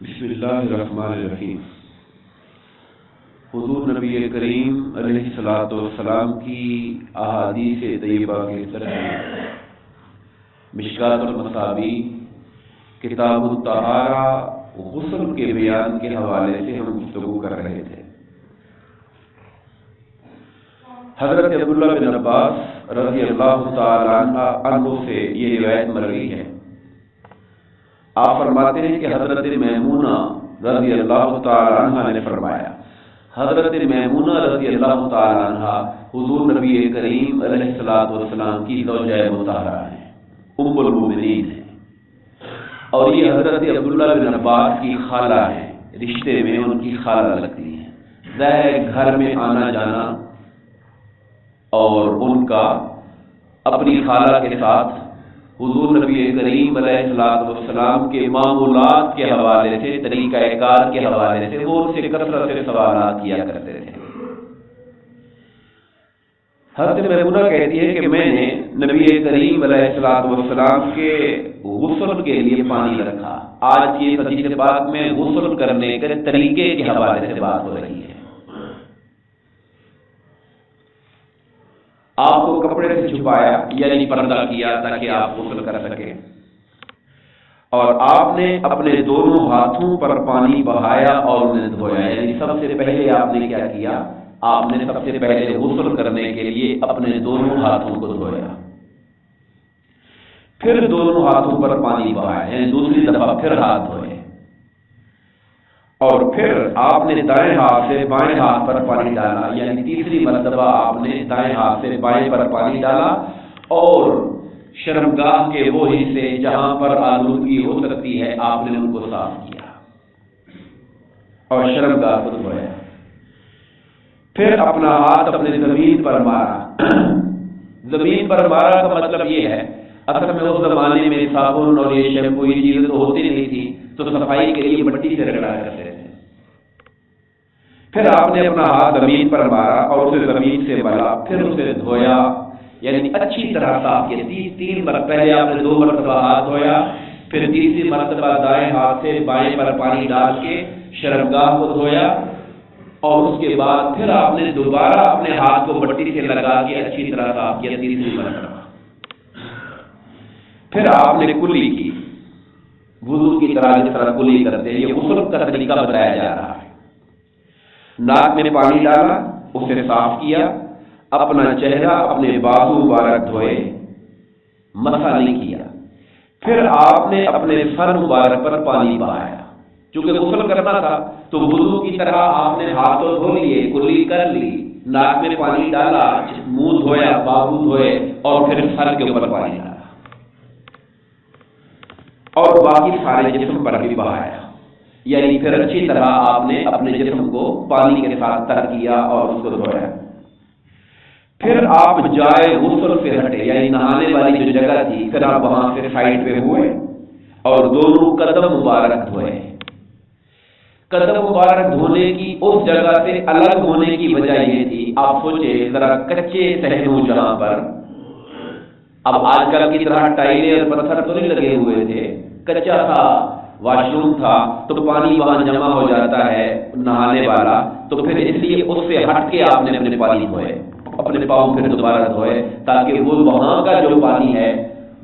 بسم اللہ الرحمن الرحیم۔ حضور نبی کریم علیہ الصلوۃ والسلام کی احادیث طیبہ کے ترجمے مشکات المصابیح کتاب الطہارہ غسل کے بیان کے حوالے سے ہم گفتگو کر رہے تھے۔ حضرت عبداللہ بن عباس رضی اللہ تعالیٰ عنہ سے یہ روایت مروی ہے۔ آپ فرماتے ہیں کہ حضرت میمونہ رضی اللہ تعالیٰ عنہ نے فرمایا، حضرت میمونہ رضی اللہ تعالیٰ عنہ حضور نبی کریم علیہ الصلوۃ والسلام کی زوجہ مطہرہ ہیں، ام المؤمنین ہیں، اور یہ حضرت عبداللہ بن عباس کی خالہ ہیں، رشتے میں ان کی خالہ لگتی ہیں۔ ظاہر گھر میں آنا جانا اور ان کا اپنی خالہ کے ساتھ حضور نبی کریم علیہ الصلوۃ والسلام کے معمولات کے حوالے سے، طریقہ کار کے حوالے سے وہ ان سے کثرت سے سوالات کیا کرتے تھے۔ حضرت میمونہ کہتی ہے کہ میں نے نبی کریم علیہ الصلوۃ والسلام کے غسل کے لیے پانی رکھا۔ آج کی حدیث پاک میں غسل کرنے کے طریقے کے حوالے سے بات ہو رہی ہے۔ آپ کو کپڑے سے چھپایا یعنی پردہ کیا تاکہ آپ غسل کر سکیں، اور آپ نے اپنے دونوں ہاتھوں پر پانی بہایا اور انہیں دھویا، یعنی سب سے پہلے آپ نے کیا کیا؟ آپ نے سب سے پہلے غسل کرنے کے لیے اپنے دونوں ہاتھوں کو دھویا، پھر دونوں ہاتھوں پر پانی بہایا، یعنی دوسری دفعہ پھر ہاتھ دھوئے، اور پھر آپ نے دائیں ہاتھ سے بائیں ہاتھ پر پانی ڈالا، یعنی تیسری مرتبہ آپ نے دائیں ہاتھ سے بائیں پر پانی ڈالا، اور شرمگاہ کے وہ حصے جہاں پر آلودگی ہو سکتی ہے آپ نے ان کو صاف کیا اور شرمگاہ کو دھویا۔ پھر اپنا ہاتھ اپنے زمین پر مارا۔ زمین پر مارا کا مطلب یہ ہے، اصل میں اس زمانے میں صابن اور یہ شیمپو یہ چیزیں تو ہوتی نہیں تھی، تو صفائی کے لیے مٹی سے رگڑا کرتے تھے۔ پھر آپ نے اپنا ہاتھ زمین پر مارا اور اسے زمین سے ملا، پھر اسے دھویا، یعنی اچھی طرح صاف کیا۔ تین مرتبہ، پہلے آپ نے 2 مرتبہ ہاتھ دھویا، پھر تیسری مرتبہ دائیں ہاتھ سے بائیں پر پانی ڈال کے شرمگاہ کو دھویا، اور اس کے بعد پھر آپ نے دوبارہ اپنے ہاتھ کو مٹی سے لگا کے اچھی طرح صاف کیا تیسری مرتبہ۔ پھر آپ نے کلی کی، وضو کی طرح جس طرح کلی کرتے ہیں، یہ غسل کا طریقہ بتایا جا رہا ہے۔ ناک میں پانی ڈالا، اسے صاف کیا، اپنا چہرہ اپنے بازو مبارک دھوئے، مسح نہیں کیا، پھر آپ نے اپنے سر مبارک پر پانی بہایا۔ چونکہ غسل کرنا تھا تو وضو کی طرح آپ نے ہاتھ دھو لیے، کلی کر لی، ناک میں پانی ڈالا، منہ دھویا، بازو دھوئے، اور پھر سر کے اوپر پانی ڈالا، اور باقی سارے جسم پر بھی بہایا، یعنی پھر اچھی طرح آپ نے اپنے جسم کو پانی کے ساتھ تر کیا اور اس کو دھویا۔ پھر آپ جائے غسل سے ہٹے، یعنی نہانے والی جو جگہ تھی، پھر آپ وہاں سے سائڈ پہ ہوئے اور دونوں قدم مبارک دھوئے۔ قدم مبارک دھونے کی اس جگہ سے الگ ہونے کی وجہ یہ تھی، آپ سوچے ذرا کچے صحنوں جہاں پر، اب آج کل کی طرح ٹائلیں اور پتھر تو نہیں لگے ہوئے تھے، کچا تھا، واش روم تھا، تو پانی وہاں جمع ہو جاتا ہے نہانے والا، تو پھر اس لیے اس سے ہٹ کے آپ نے اپنے پانی دھوئے، اپنے پاؤں پھر دوبارہ دھوئے، تاکہ وہ وہاں کا جو پانی ہے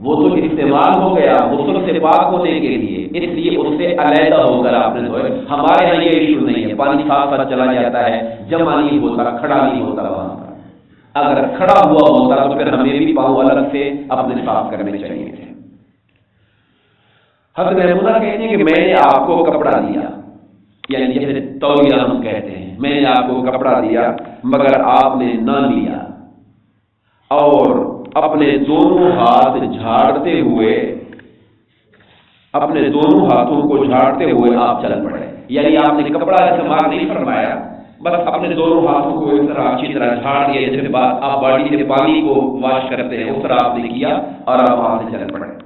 وہ تو استعمال ہو گیا غسل سے پاک ہونے کے لیے، اس لیے اس سے علیحدہ ہو کر آپ نے دھوئے۔ ہمارے یہاں یہ ایشو نہیں ہے، پانی ساتھ ساتھ چلا جاتا ہے، جمع نہیں ہوتا، کھڑا نہیں ہوتا وہاں پر۔ اگر کھڑا ہوا ہوتا تو پھر ہمیں بھی پاؤں الگ سے اپنے صاف کرنے چاہیے تھے۔ حضرت میمونہ کہتے ہیں کہ میں نے آپ کو کپڑا دیا، یعنی جیسے تولیہ ہم کہتے ہیں، میں نے آپ کو کپڑا دیا مگر آپ نے نہ لیا، اور اپنے دونوں ہاتھ جھاڑتے ہوئے، اپنے دونوں ہاتھوں کو جھاڑتے ہوئے آپ چل پڑے، یعنی آپ نے کپڑا استعمال نہیں فرمایا، بس اپنے دونوں ہاتھوں کو اس طرح اچھی طرح جھاڑ دیا، جیسے بعد آپ باڈی سے پانی کو واش کرتے ہیں اس طرح آپ نے کیا، اور آپ وہاں سے چل پڑے۔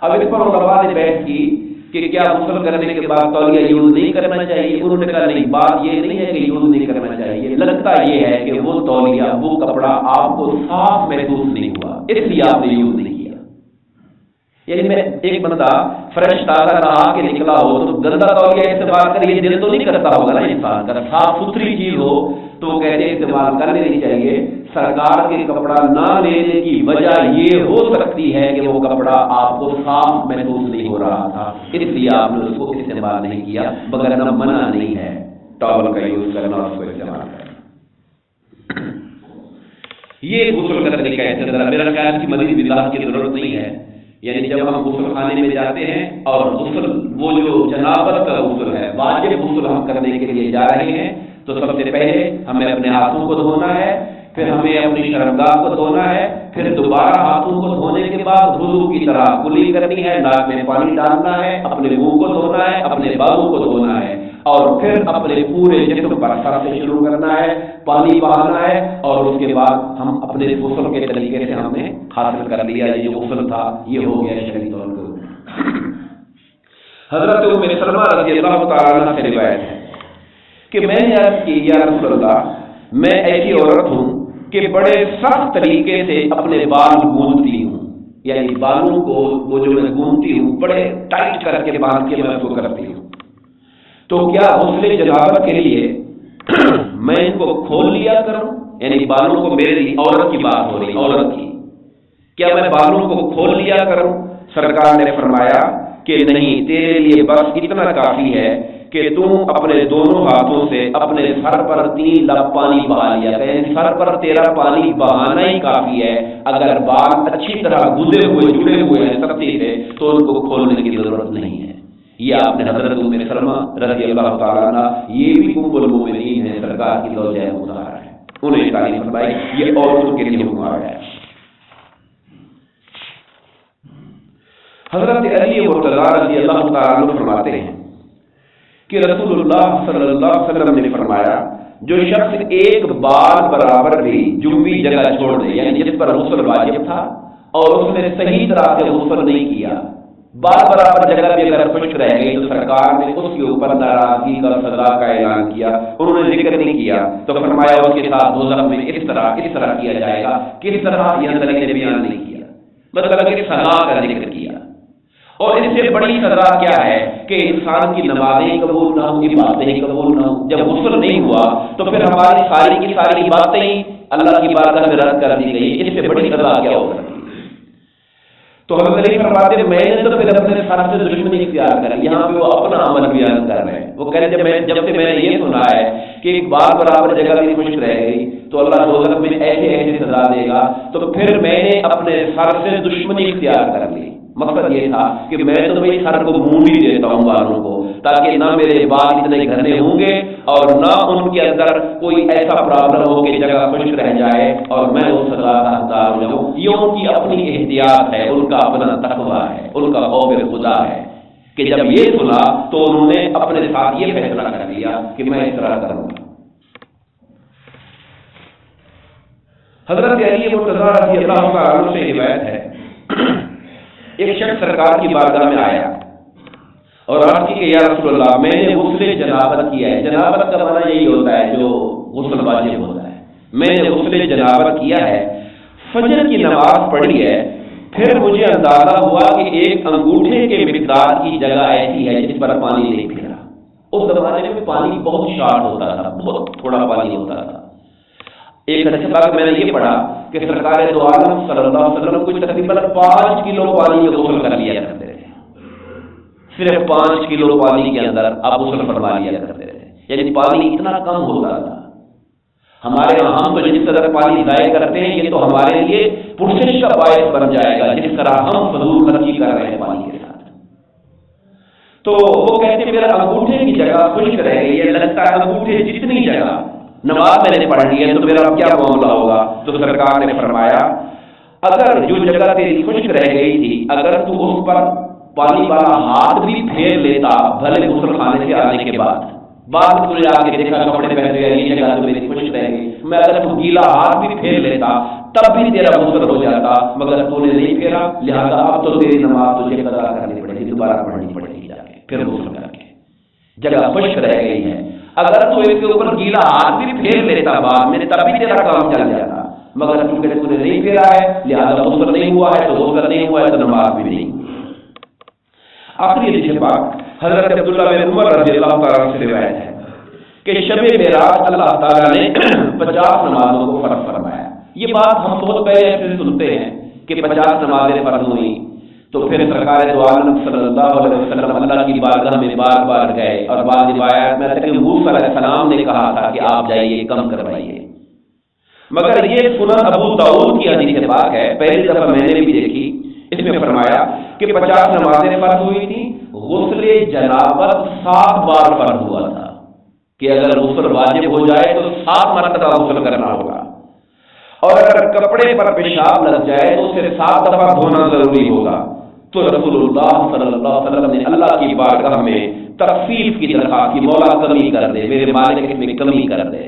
اب اس پر علماء نے بحث کی کہ کیا غسل کرنے کے بعد تولیہ یوز نہیں کرنا چاہیے؟ انہوں نے کہا نہیں، بات یہ نہیں ہے کہ یوز نہیں کرنا چاہیے، لگتا یہ ہے کہ وہ تولیہ، وہ کپڑا آپ کو صاف محسوس نہیں ہوا، اس لیے آپ نے یوز نہیں کیا۔ یعنی میں ایک بندہ فرش تازہ نہا کے نکلا ہو تو گندا تولیہ استعمال کر یہ دل تو نہیں کرتا ہوگا نا انسان کا، صاف ستھری چیز ہو تو وہ کہتے ہیں استعمال کر لینی چاہیے۔ سرکار کے کپڑا نہ لینے کی وجہ یہ ہو سکتی ہے کہ وہ کپڑا آپ کو صاف محسوس نہیں ہو رہا تھا، اس لیے آپ نے اس کو استعمال نہیں کیا، مگر نہ منع نہیں ہے ٹاول کا یوز کرنا اور اس کو استعمال کرنا۔ یہ غسل کا طریقہ ہے، میرا خیال کی مزید وضاحت کی ضرورت نہیں ہے۔ یعنی جب ہم غسل خانے میں جاتے ہیں اور غسل وہ جو جنابت کا غسل ہے، واجب غسل ہم کرنے کے لیے جا رہے ہیں، تو سب سے پہلے ہمیں اپنے ہاتھوں کو دھونا ہے، پھر ہمیں اپنی شرمگاہ کو دھونا ہے، پھر دوبارہ ہاتھوں کو دھونے کے بعد وضو کی طرح کلی کرنی ہے، ناک میں پانی ڈالنا ہے، اپنے منہ کو دھونا ہے، اپنے بالوں کو دھونا ہے، اور پھر اپنے پورے جسم پر سر سے شروع کرنا ہے، پانی بہانا ہے، اور اس کے بعد ہم اپنے غسل کے طریقے سے ہم نے حاصل کر لیا، یہ جو غسل تھا یہ ہو گیا شرعی طور پر۔ حضرت ام سلمہ رضی اللہ تعالیٰ عنہ سے روایت ہے کہ میں نے عرض کی یا رسول اللہ، میں ایسی عورت ہوں کہ بڑے سخت طریقے سے اپنے بال گوندتی ہوں، یعنی بالوں کو وہ جو میں گوندتی ہوں بڑے ٹائٹ کر کے باندھ کے میں اس کو کرتی ہوں، تو کیا غسل جنابت کے لیے میں ان کو کھول لیا کروں؟ یعنی بالوں کو، میری عورت کی بات ہو رہی، عورت کی، کیا میں بالوں کو کھول لیا کروں؟ سرکار نے فرمایا کہ نہیں، تیرے لیے بس اتنا کافی ہے کہ تم اپنے دونوں ہاتھوں سے اپنے سر پر 3 لب پانی بہا لیا کریں، سر پر تیرا پانی بہانا ہی کافی ہے۔ اگر بال اچھی طرح گدے ہوئے جڑے ہوئے ہیں سختی سے تو ان کو کھولنے کی ضرورت نہیں ہے۔ یہ آپ نے حضرت ام سلمہ رضی اللہ تعالیٰ عنہ، یہ بھی ام المؤمنین ہیں، سرکار کی زوجہ مطہرہ ہے، انہیں تعلیم فرمائی، یہ عورتوں کے لیے حکم آیا ہے۔ حضرت علی مرتضیٰ رضی اللہ تعالیٰ عنہ فرماتے ہیں کہ رسول اللہ صلی اللہ علیہ وسلم نے فرمایا، جو شخص ایک بال برابر بھی جنبی جگہ چھوڑ دے، یعنی جس پر غسل واجب تھا اور اس نے صحیح طرح سے غسل نہیں کیا، بال برابر جگہ بھی اگر خشک رہ گئی تو سرکار نے اس کے اوپر ناراضگی کا سزا کا اعلان کیا، انہوں نے ذکر نہیں کیا، تو فرمایا اس کے ساتھ دوزخ میں اس طرح کیا جائے گا، کس طرح یہ اندر نے بیان نہیں کیا، مطلب کہ سزا کا ذکر کیا۔ اور اس سے بڑی سزا کیا ہے کہ انسان کی نمازیں قبول نہ ہوں، عبادتیں قبول نہ ہوں۔ جب غسل نہیں ہوا تو پھر ہماری ساری کی ساری باتیں اللہ کی بارگاہ میں رد کر دی گئی، اس سے بڑی سزا کیا ہو سکتی ہے؟ تو حضرت علی فرماتے ہیں، میں نے تو پھر اپنے سر سے دشمنی اختیار کری۔ یہاں پہ وہ اپنا عمل بیان کر رہے ہیں، وہ کہہ رہے ہیں جب سے میں نے یہ سنا ہے کہ ایک بال برابر جگہ بھی خشک رہ گئی تو اللہ دوزخ میں ایسے سزا دے گا، تو پھر میں نے اپنے سر سے دشمنی اختیار کر لی۔ مقصد یہ تھا کہ میں تو بھائی سر کو منہ بھی دیتا ہوں بالوں کو، تاکہ نہ میرے بال اتنے گھنے ہوں گے اور نہ ان کے اندر کوئی ایسا پرابلم ہو کہ جگہ خشک رہ جائے اور میں اس سزا کا حقدار ہو جاؤں۔ یہ ان کی اپنی احتیاط ہے، ان کا اپنا تقویٰ ہے، ان کا خوف خدا ہے کہ جب یہ سنا تو انہوں نے اپنے ساتھ یہ فیصلہ کر لیا کہ میں اس طرح کروں گا۔ حضرت علی مرتضیٰ رضی اللہ تعالیٰ عنہ سے روایت ہے، ایک شخص سرکار کی بارگاہ میں آیا اور عرض کی کہ یا رسول اللہ، میں نے غسل جنابت کیا ہے۔ جنابت کا معنی یہی ہوتا ہے جو غسل واجب ہوتا ہے۔ میں نے غسل جنابت کیا ہے، فجر کی نماز پڑھی ہے، پھر مجھے اندازہ ہوا کہ ایک انگوٹھے کے مقدار کی جگہ ایسی ہے جس پر پانی نہیں پھیلا۔ اس زمانے میں پانی بہت شارٹ ہوتا تھا، بہت تھوڑا پانی ہوتا تھا۔ ایک اچھا بات میں نے یہ پڑھا کہ سرکار دو عالم صلی اللہ علیہ وسلم کچھ تقریباً 5 کلو پانی میں غسل کر لیا کرتے تھے، صرف 5 کلو پانی کے اندر آپ غسل فرما لیا کرتے تھے، یعنی پانی اتنا کم ہوتا تھا۔ ہمارے یہاں ہم تو جس طرح پانی ضائع کرتے ہیں یہ تو ہمارے لیے پرسش کا باعث بن جائے گا، جس طرح ہم فضول خرچی کر رہے ہیں پانی کے ساتھ۔ تو وہ کہتے ہیں میرا انگوٹھے کی جگہ خشک رہ گئی ہے، لگتا ہے انگوٹھے جتنی جگہ نماز میں نے پڑھ لی ہے تو میرا کیا معاملہ ہوگا؟ تو سرکار نے فرمایا، اگر جو جگہ تیری خشک رہ گئی تھی اگر تو اس پر پانی والا ہاتھ بھی پھیر لیتا بھلے غسل خانے سے آنے کے بعد تجھے آ کے دیکھا کپڑے پہن گئے، یہ جگہ تو میری خشک رہ گئی، میں اگر تو گیلا ہاتھ بھی پھیر لیتا تب بھی تیرا غسل ہو جاتا، مگر تو نے نہیں پھیرا، لہذا اب تو تیری نماز تجھے قضا کرنی پڑے گی، دوبارہ پڑھنی پڑے گی، جا کے پھر غسل کر کے، جگہ خشک رہ گئی ہے۔ اگر تو اس کے اوپر گیلا ہاتھ بھی پھیر لیتا بعد میں تب بھی تیرا کام چل جاتا، مگر چونکہ تو نے نہیں پھیرا ہے لہذا غسل نہیں ہوا ہے، تو غسل نہیں ہوا ہے تو نماز بھی نہیں۔ آخری حدیث پاک حضرت عبداللہ بن عمر رضی اللہ تعالیٰ سے روایت ہے کہ شب معراج اللہ تعالیٰ نے 50 نمازوں کو فرض فرمایا. یہ بات ہم بہت پہلے سے سنتے ہیں کہ 50 نمازیں فرض ہوئی. تو پھر سرکار دو عالم صلی اللہ علیہ وسلم اللہ کی بارگاہ میں بار بار گئے اور بعض روایات میں کہ موسیٰ علیہ السلام نے کہا تھا کہ آپ جائیے کم کروائیے. مگر یہ سنن ابو داؤد کی حدیث پاک ہے، پہلی دفعہ میں نے بھی دیکھی. اس میں فرمایا کہ 50 نمازیں فرض ہوئی تھی، غسل جنابت 7 بار فرض ہوا تھا کہ اگر غسل واجب ہو جائے تو 7 مرتبہ غسل کرنا ہوگا، اور اگر کپڑے پر پیشاب لگ جائے تو اسے 7 دفعہ دھونا ضروری ہوگا. تو رسول اللہ صلی اللہ علیہ وسلم نے اللہ کی بارگاہ میں تخفیف کی درخواست کی، مولا کمی کر دے، میرے مالک اس میں کمی کر دے،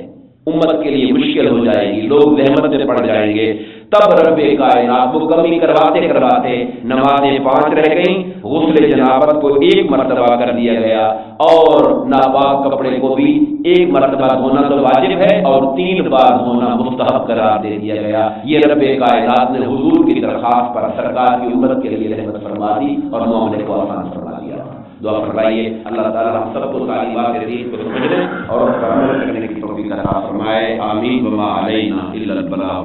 امت کے لیے مشکل ہو جائے گی، لوگ زحمت میں پڑ جائیں گے. تب رب کائنات وہ کمی کرواتے کرواتے نمازیں 5 رہ گئیں، غسل جنابت کو 1 مرتبہ کر دیا گیا، اور ناپاک کپڑے کو بھی 1 مرتبہ دھونا تو واجب ہے اور 3 بار دھونا مستحب قرار دے دیا گیا. یہ رب کائنات نے حضور کی درخواست پر سرکار کی امت کے لیے رحمت فرما دی اور معاملے کو آسان فرما دیا. دعا فرمائیے اللہ تعالیٰ ہم سب کو تعلیمات دین کو سمجھنے اور عمل کرنے کی توفیق عطا فرمائے. آمین. وما علینا الا البلاغ.